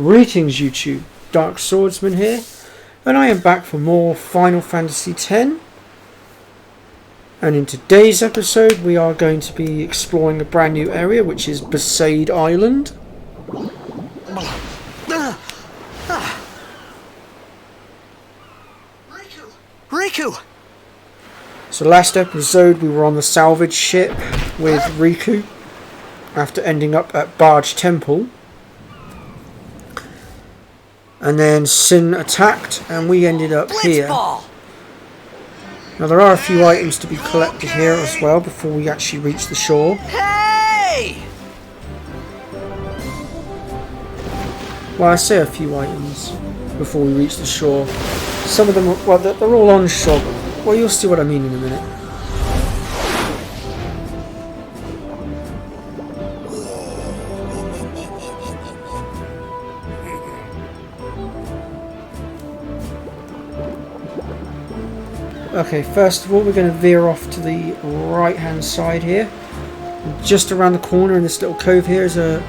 Greetings YouTube, Dark Swordsman here, and I am back for more Final Fantasy X. And in today's episode we are going to be exploring a brand new area, which is Besaid Island. Riku! So last episode we were on the salvage ship with Riku after ending up at Barge Temple. And then Sin attacked and we ended up here. Now there are a few items to be collected here as well before we actually reach the shore. Hey! Well, I say a few items before we reach the shore. Some of them are, well, they're all on shore, but, well, you'll see what I mean in a minute. Okay, first of all we're going to veer off to the right hand side here. Just around the corner in this little cove here is a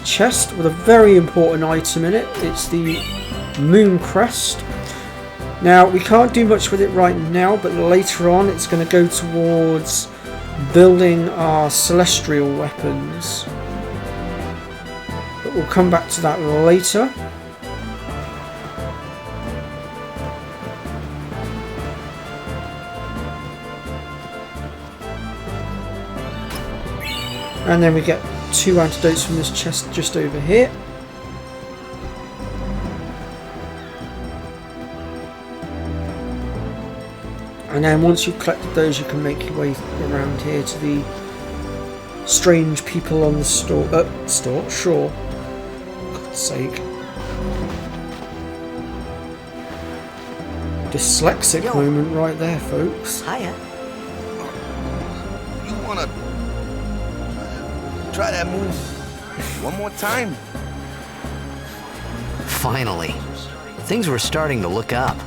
chest with a very important item in it. It's the Moon Crest. Now we can't do much with it right now, but later on it's going to go towards building our celestial weapons. But we'll come back to that later. And then we get 2 antidotes from this chest just over here. And then once you've collected those, you can make your way around here to the strange people on the shore. For God's sake. Dyslexic moment right there, folks. Hiya. You wanna try that move one more time? Finally. Things were starting to look up.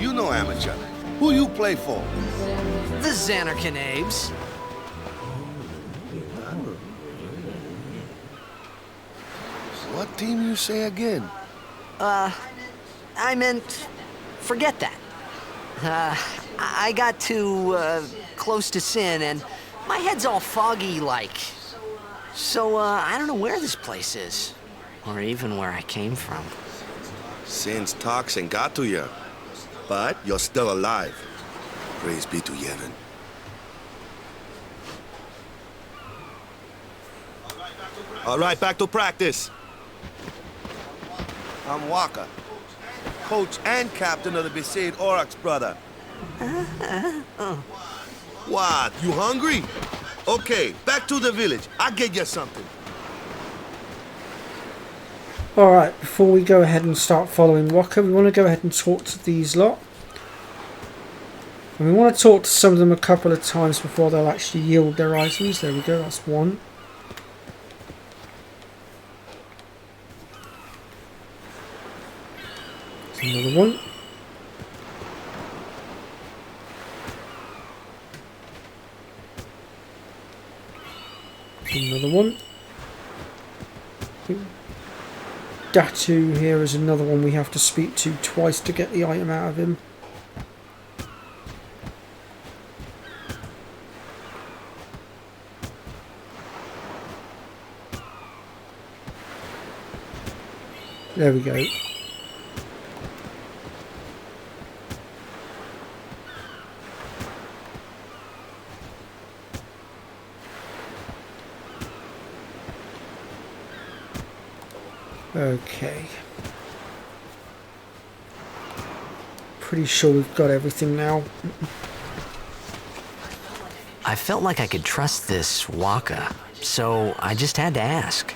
You know, amateur. Who you play for? The Xanarkanabes. What team you say again? I meant, forget that. I got too, close to Sin, and my head's all foggy like. So, I don't know where this place is, or even where I came from. Sin's toxin got to you, but you're still alive. Praise be to Yevon. All right, back to practice. I'm Waka, coach and captain of the besaid Aurochs, brother. What, you hungry? Okay, back to the village. I'll get you something. Alright, before we go ahead and start following Waka, we want to go ahead and talk to these lot. And we want to talk to some of them a couple of times before they'll actually yield their items. There we go, that's one. There's another one. Another one. Datu here is another one we have to speak to twice to get the item out of him. There we go. Okay. Pretty sure we've got everything now. I felt like I could trust this Waka, so I just had to ask.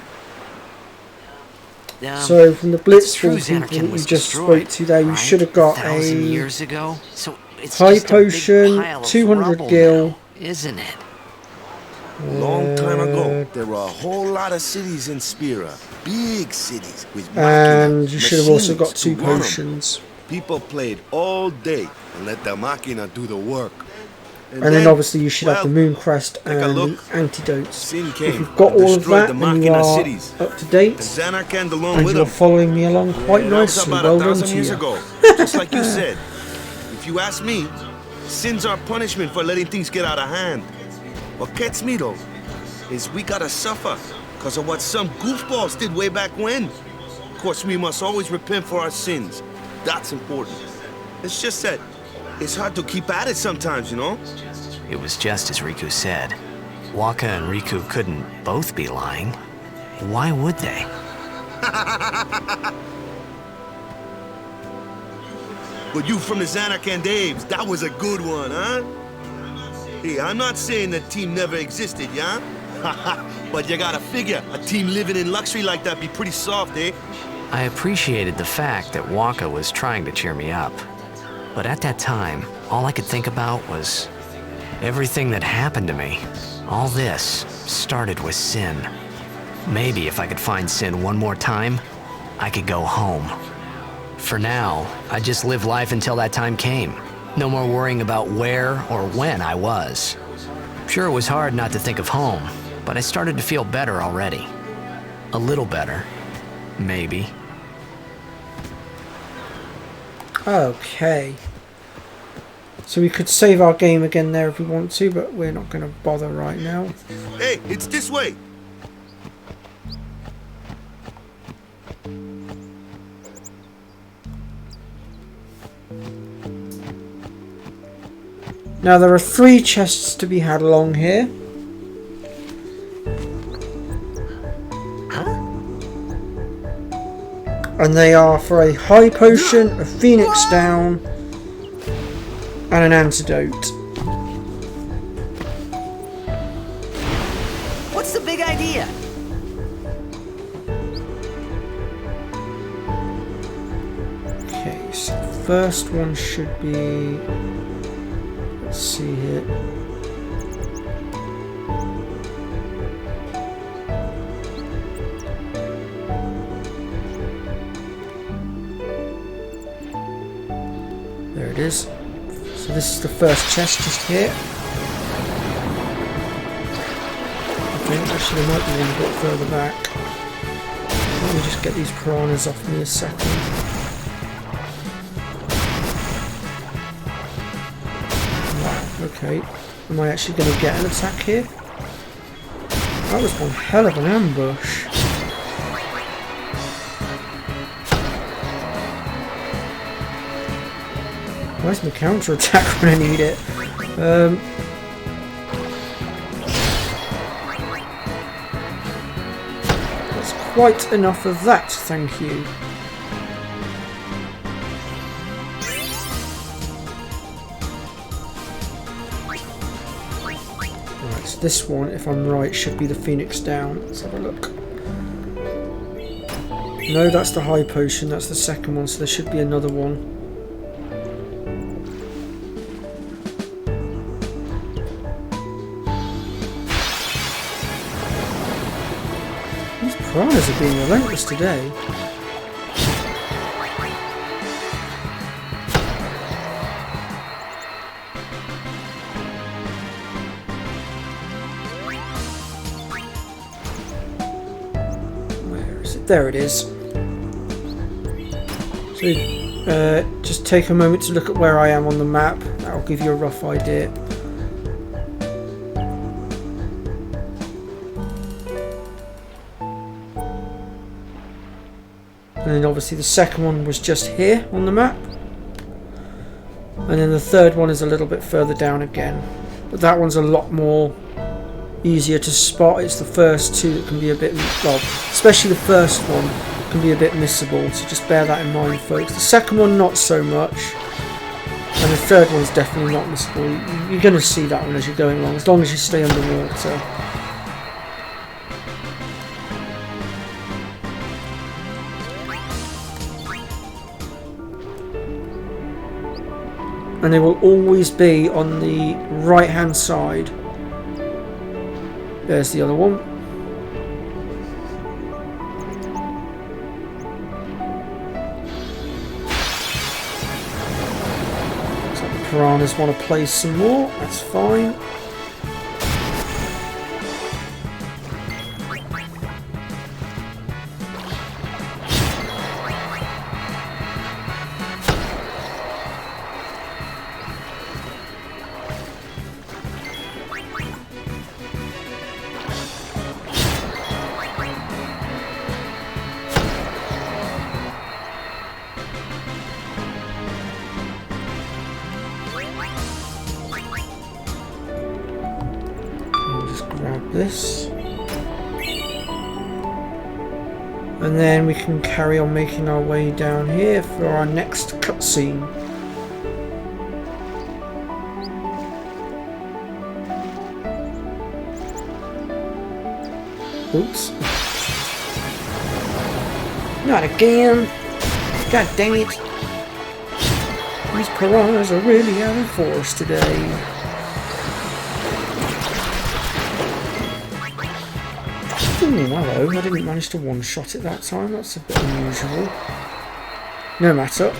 So from the It's true Blitzful people Xanarkin that you was just destroyed, spoke to there, you right? should have got 1,000 a years ago. So it's high just a big potion, pile of 200 rubble gil. now, isn't it? Long time ago, there were a whole lot of cities in Spira. Big cities with And you should have also machines got 2 to run 'em. potions. People played all day and let the machina do the work. And then obviously you should have the well, moon crest take a and look. the antidotes. Sin If came you've got and all of destroyed that, the then you machina are cities. up to date. Zanarkand along And with you're them. following me along quite Yeah, that was nicely. about Well 1,000 done to years you. ago. Just like you said. If you ask me, sins are punishment for letting things get out of hand. What gets me though is we gotta suffer because of what some goofballs did way back when. Of course, we must always repent for our sins. That's important. It's just that it's hard to keep at it sometimes, you know? It was just as Riku said. Waka and Riku couldn't both be lying. Why would they? But you from the Zanarkand Daves, that was a good one, huh? Hey, I'm not saying that team never existed, yeah? But you gotta figure, a team living in luxury like that be pretty soft, eh? I appreciated the fact that Waka was trying to cheer me up. But at that time, all I could think about was everything that happened to me. All this started with Sin. Maybe if I could find Sin one more time, I could go home. For now, I just live life until that time came. No more worrying about where or when I was. Sure, it was hard not to think of home, but I started to feel better already. A little better. Maybe. Okay. So we could save our game again there if we want to, but we're not going to bother right now. Hey, it's this way. Now there are 3 chests to be had along here. And they are for a high potion, a phoenix down, and an antidote. What's the big idea? Okay, so the first one should be... Let's see here. There it is. So this is the first chest just here. Okay, actually there might be one a bit further back. Let me just get these piranhas off me a second. Right, okay. Am I actually going to get an attack here? That was one hell of an ambush. Where's my counter attack when I need it? That's quite enough of that, thank you. Right, so this one, if I'm right, should be the Phoenix down. Let's have a look. No, that's the high potion, that's the second one, so there should be another one. Piranhas are being relentless today. Where is it? There it is. So just take a moment to look at where I am on the map. That'll give you a rough idea. And then obviously the second one was just here on the map. And then the third one is a little bit further down again. But that one's a lot more easier to spot. It's the first two that can be a bit, well, especially the first one can be a bit missable. So just bear that in mind, folks. The second one, not so much. And the third one's definitely not missable. You're going to see that one as you're going along, as long as you stay underwater. And they will always be on the right hand side There's the other one. Looks like the piranhas want to play some more. That's fine. Grab this. And then we can carry on making our way down here for our next cutscene. Oops. Not again. God dang it. These piranhas are really out of force today. Oh, hello. I didn't manage to one-shot it that time. That's a bit unusual. No matter.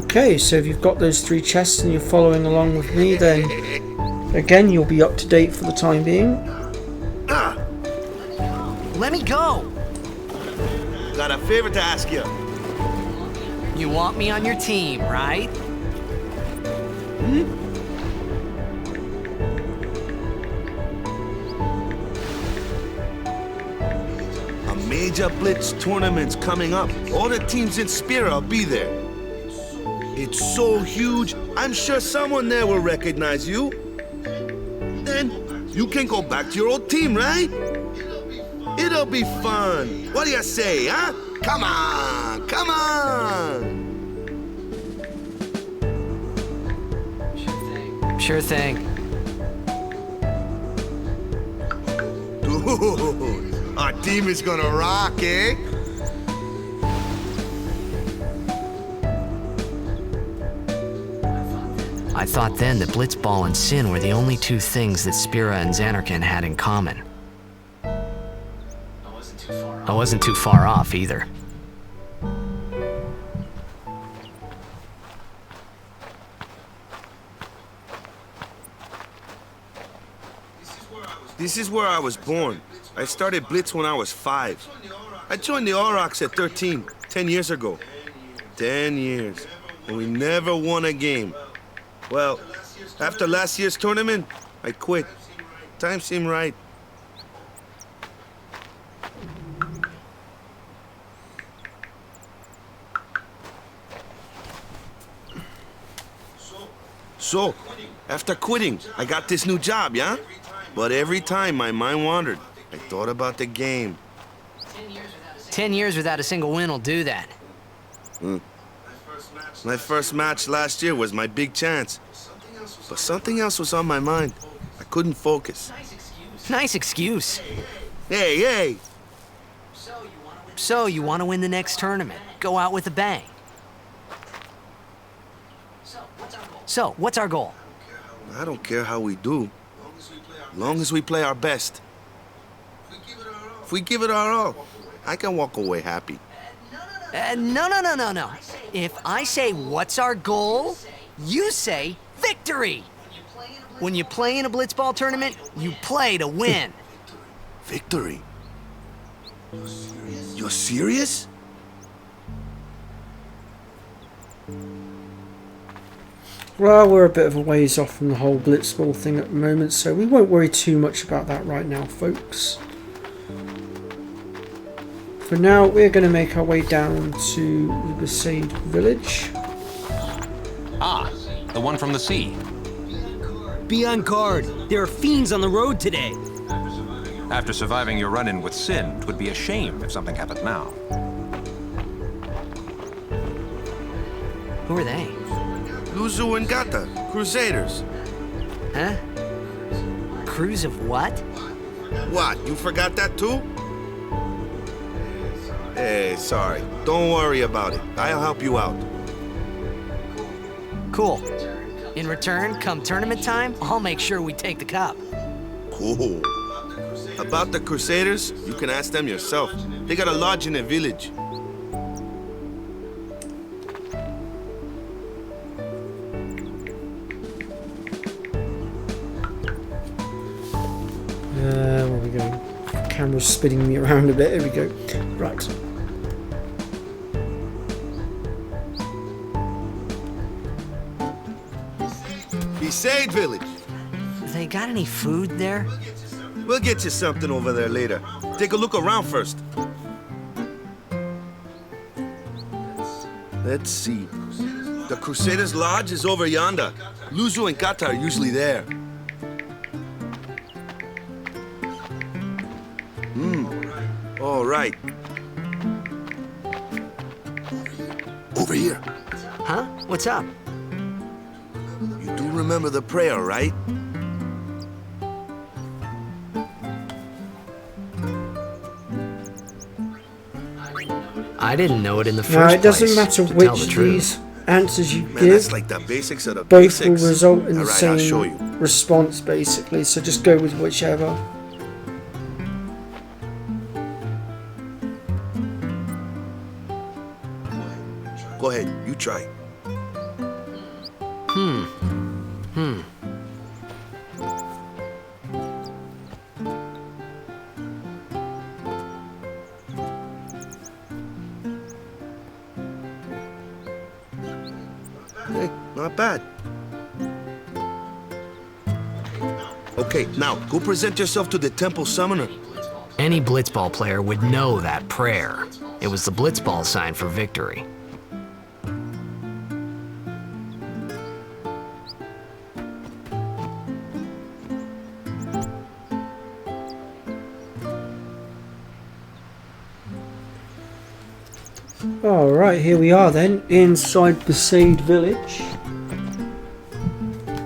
Okay, so if you've got those 3 chests and you're following along with me, then again, you'll be up to date for the time being. Let me go! Got a favor to ask you. You want me on your team, right? A major Blitz tournament's coming up. All the teams in Spira will be there. It's so huge, I'm sure someone there will recognize you. Then you can go back to your old team, right? It'll be fun. What do you say, huh? Come on, come on! Sure thing. Dude, our team is gonna rock, eh? I thought then that Blitzball and Sin were the only 2 things that Spira and Xanarkin had in common. I wasn't too far off either. This is where I was born. I started Blitz when I was 5. I joined the Aurochs at 13, 10 years ago. 10 years, and we never won a game. Well, after last year's tournament, I quit. Time seemed right. So, after quitting, I got this new job, yeah? But every time my mind wandered, I thought about the game. 10 years without a single win will do that. My first match last year was my big chance. But something else was on my mind. I couldn't focus. Nice excuse. Hey, hey! So, you want to win the next tournament? Go out with a bang. So, what's our goal? I don't care how we do. Long as we play our best. If we give it our all, I can walk away happy. No. If I say, what's our goal? You say, victory! When you play in a Blitzball tournament, you play to win. Victory? You're serious? Well, we're a bit of a ways off from the whole Blitzball thing at the moment, so we won't worry too much about that right now, folks. For now, we're going to make our way down to the besaid village. Ah, the one from the sea. Be on guard. There are fiends on the road today. After surviving your run-in with Sin, it would be a shame if something happened now. Who are they? Luzu and Gata, Crusaders. Huh? Crews of what? What, you forgot that too? Hey, sorry. Don't worry about it. I'll help you out. Cool. In return, come tournament time, I'll make sure we take the cup. Cool. About the Crusaders, you can ask them yourself. They got a lodge in a village. Where are we going? Camera's spinning me around a bit. Here we go. Right. Besaid village. They got any food there? We'll get you something over there later. Take a look around first. Let's see. The Crusaders' Lodge is over yonder. Luzu and Kata are usually there. All right. Over here. Huh? What's up? You do remember the prayer, right? I didn't know it in the first Now, place. it doesn't matter to tell which the of truth. these answers you Man, give, that's like the basics of the both basics. will result in the All right, I'll show same you. response, basically. So just go with whichever. Go ahead, you try. Hey, not bad. Okay, now go present yourself to the temple summoner. Any blitzball player would know that prayer. It was the blitzball sign for victory. Alright, here we are then, inside besaid village.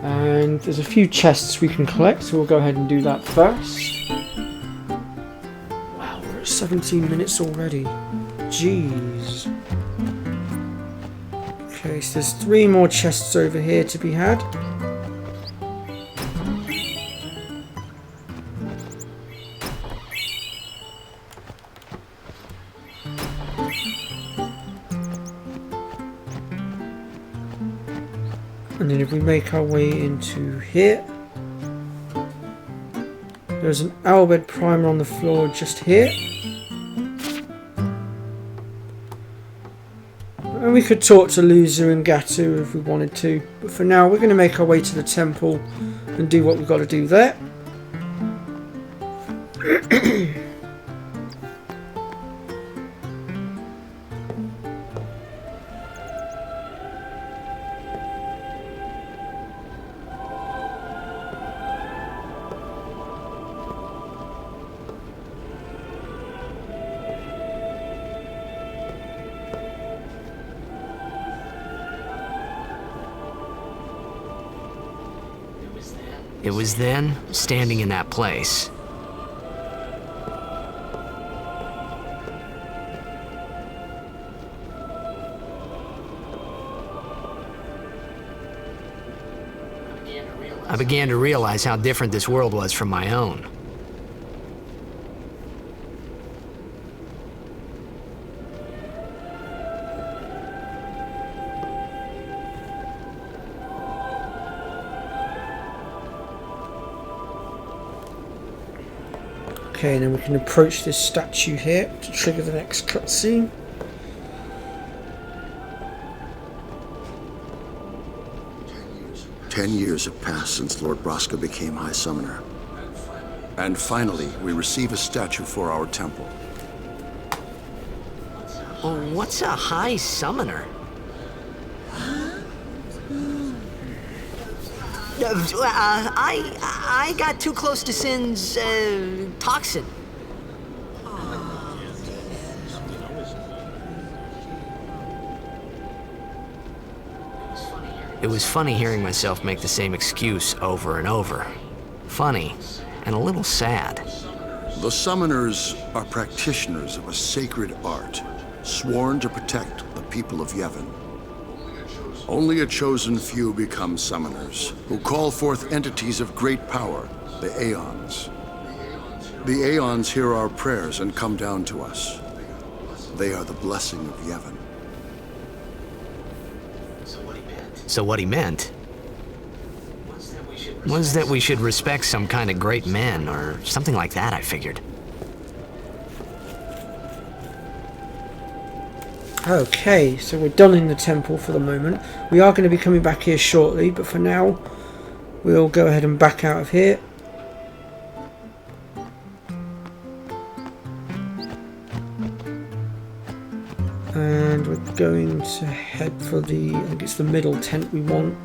And there's a few chests we can collect, so we'll go ahead and do that first. Wow, we're at 17 minutes already. Jeez. Okay, so there's 3 more chests over here to be had. And then if we make our way into here, there's an Albed primer on the floor just here. And we could talk to Luzu and Gatu if we wanted to, but for now we're going to make our way to the temple and do what we've got to do there. It was then, standing in that place. I began to realize how different this world was from my own. Okay, and then we can approach this statue here to trigger the next cutscene. Ten years have passed since Lord Braska became High Summoner. And finally, we receive a statue for our temple. Oh, what's a high summoner? I got too close to Sin's toxin. It was funny hearing myself make the same excuse over and over. Funny and a little sad. The summoners are practitioners of a sacred art, sworn to protect the people of Yevon. Only a chosen few become summoners, who call forth entities of great power, the Aeons. The Aeons hear our prayers and come down to us. They are the blessing of Yevon. So what he meant was that we should respect some kind of great men, or something like that, I figured. Okay, so we're done in the temple for the moment. We are going to be coming back here shortly, but for now, we'll go ahead and back out of here. And we're going to head for the, I think it's the middle tent we want.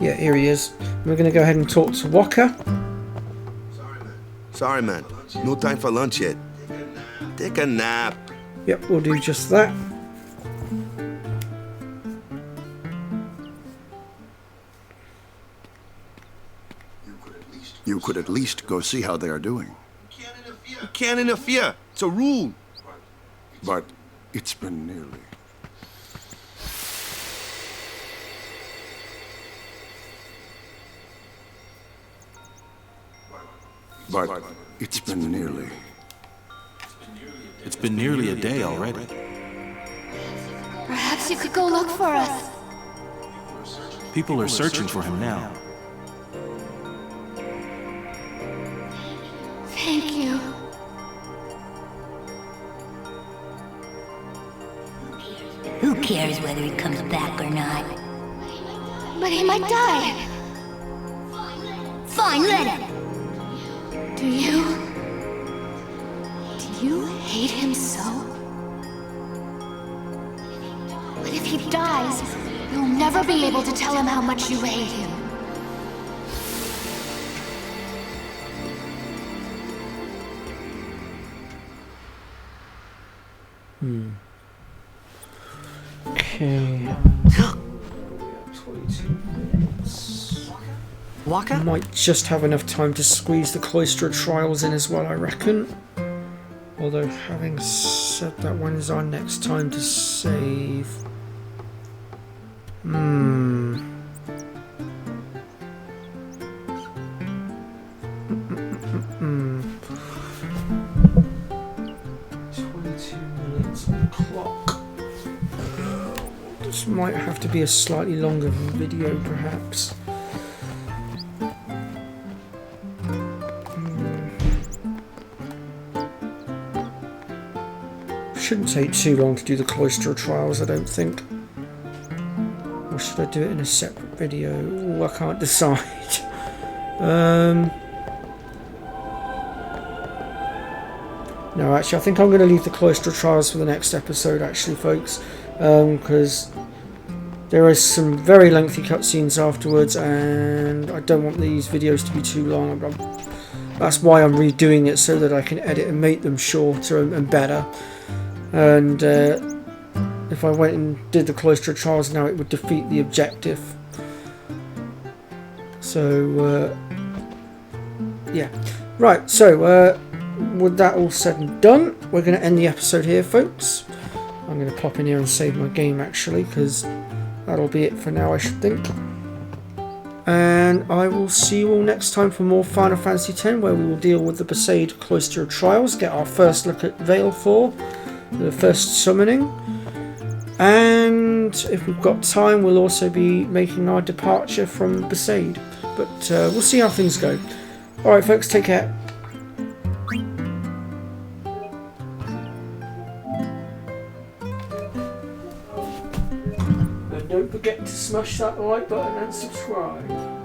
Yeah, here he is. We're going to go ahead and talk to Walker. Sorry, man. No time for lunch yet. Take a nap. Yep, we'll do just that. You could at least go see how they are doing. You can't interfere. It's a rule. But it's been nearly. But it's been nearly. It's been nearly a day already. Perhaps you could go look for us. People are searching for him now. Thank you. Who cares whether he comes back or not? But he might die. Fine, let him. Do you hate him so? But if he dies, you'll never be able to tell him how much you hate him. Okay. 22 minutes. Walker? Might just have enough time to squeeze the Cloister Trials in as well, I reckon. Although, having said that, when is our next time to save? Hmm. 22 minutes on the clock. This might have to be a slightly longer video, perhaps. Shouldn't take too long to do the Cloister Trials, I don't think. Or should I do it in a separate video? Ooh, I can't decide. No, actually, I think I'm going to leave the Cloister Trials for the next episode, actually, folks. Because there is some very lengthy cutscenes afterwards, and I don't want these videos to be too long. That's why I'm redoing it, so that I can edit and make them shorter and better. And if I went and did the Cloister Trials now, it would defeat the objective. So, yeah. Right, so, with that all said and done, we're going to end the episode here, folks. I'm going to pop in here and save my game, actually, because that'll be it for now, I should think. And I will see you all next time for more Final Fantasy X, where we will deal with the besaid Cloister Trials, get our first look at Veil 4. The first summoning, and if we've got time we'll also be making our departure from besaid, but we'll see how things go. Alright folks, take care. And don't forget to smash that like button and subscribe.